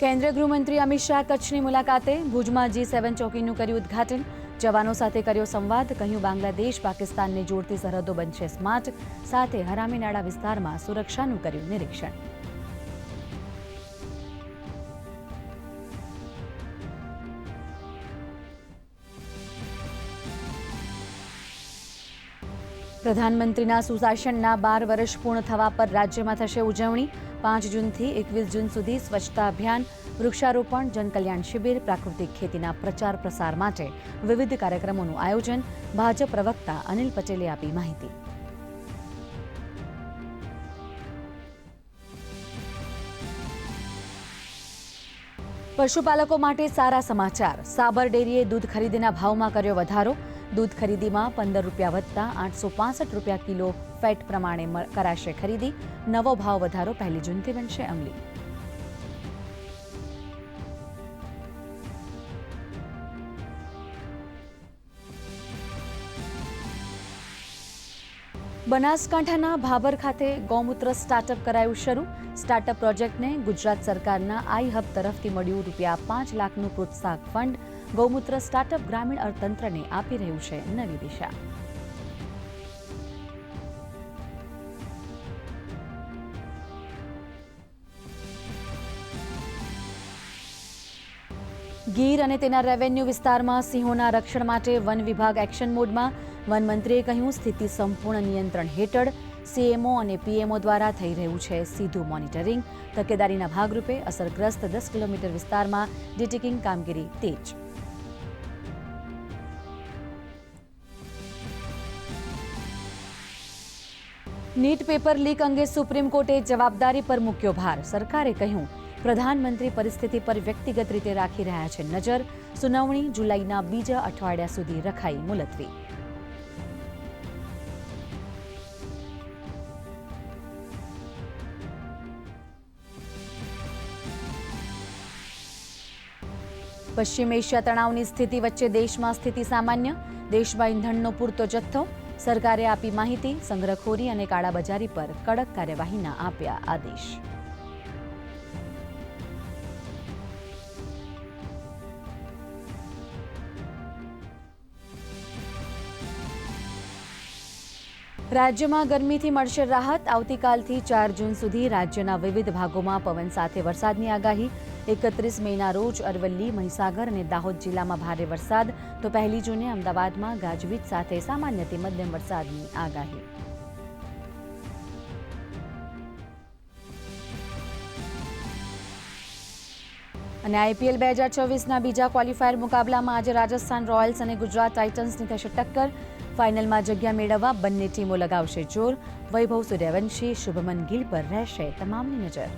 કેન્દ્રીય ગૃહમંત્રી અમિત શાહ કચ્છની મુલાકાતે ભુજમાં G7 ચોકીનું કર્યું ઉદ્ઘાટન। જવાનો સાથે કર્યો સંવાદ। કહ્યું બાંગ્લાદેશ પાકિસ્તાનને જોડતી સરહદો બનશે સ્માર્ટ। સાથે હરામીનાળા વિસ્તારમાં સુરક્ષાનું કર્યું નિરીક્ષણ। પ્રધાનમંત્રીના સુશાસનના 12 વર્ષ પૂર્ણ થવા પર રાજ્યમાં થશે ઉજવણી। 5 જૂનથી 21 જૂન સુધી સ્વચ્છતા અભિયાન, વૃક્ષારોપણ, જનકલ્યાણ શિબિર, પ્રાકૃતિક ખેતીના પ્રચાર પ્રસાર માટે વિવિધ કાર્યક્રમોનું આયોજન। ભાજપ પ્રવક્તા અનિલ પટેલે આપી માહિતી। પશુપાલકો માટે સારા સમાચાર। સાબર ડેરીએ દૂધ ખરીદીના ભાવમાં કર્યો વધારો। દૂધ ખરીદીમાં 15 રૂપિયા વધતા 865 રૂપિયા કિલો ફેટ પ્રમાણે કરાશે ખરીદી। નવો ભાવ વધારો 1 જૂનથી બનશે અમલી। બનાસકાંઠાના ભાભર ખાતે ગૌમૂત્ર સ્ટાર્ટઅપ કરાયું શરૂ। સ્ટાર્ટઅપ પ્રોજેક્ટને ગુજરાત સરકારના આઈ હબ તરફથી મળ્યું ₹5 લાખનું પ્રોત્સાહક ફંડ। ગૌમૂત્ર સ્ટાર્ટઅપ ગ્રામીણ અર્થતંત્રને આપી રહ્યું છે નવી દિશા। ગીર અને તેના રેવન્યુ વિસ્તારમાં સિંહોના રક્ષણ માટે વન વિભાગ એક્શન મોડમાં। વન મંત્રીએ કહ્યું સ્થિતિ સંપૂર્ણ નિયંત્રણ હેઠળ। સીએમઓ અને પીએમઓ દ્વારા થઈ રહ્યું છે સીધું મોનિટરિંગ। તકેદારીના ભાગરૂપે અસરગ્રસ્ત 10 કિલોમીટર વિસ્તારમાં ડિટેકિંગ કામગીરી તેજ। નીટ પેપર લીક અંગે સુપ્રીમ કોર્ટે જવાબદારી પર મૂક્યો ભાર। સરકારે કહ્યું પ્રધાનમંત્રી પરિસ્થિતિ પર વ્યક્તિગત રીતે રાખી રહ્યા છે નજર। સુનાવણી જુલાઈના બીજા અઠવાડિયા સુધી રખાઈ મુલતવી। પશ્ચિમ એશિયા તણાવની સ્થિતિ વચ્ચે દેશમાં સ્થિતિ સામાન્ય। દેશમાં ઇંધણનો પૂરતો જથ્થો। સરકારે આપી માહિતી। સંગ્રહખોરી અને કાળાબજારી પર કડક કાર્યવાહીના આપ્યા આદેશ। રાજ્યમાં ગરમીથી મળશે રાહત। આવતીકાલથી 4 જૂન સુધી રાજ્યના વિવિધ ભાગોમાં પવન સાથે વરસાદની આગાહી। 31 મેના રોજ અરવલ્લી, મહીસાગર અને દાહોદ જિલ્લામાં ભારે વરસાદ તો 1 જૂને અમદાવાદમાં ગાજવીજ સાથે સામાન્યથી મધ્યમ વરસાદની આગાહી। અને આઈપીએલ 2024ના બીજા ક્વોલિફાયર મુકાબલામાં આજે રાજસ્થાન રોયલ્સ અને ગુજરાત ટાઇટન્સની થશે ટક્કર। ફાઇનલમાં જગ્યા મેળવવા બંને ટીમો લગાવશે જોર। વૈભવ સૂર્યવંશી, શુભમન ગિલ પર રહેશે તમામની નજર।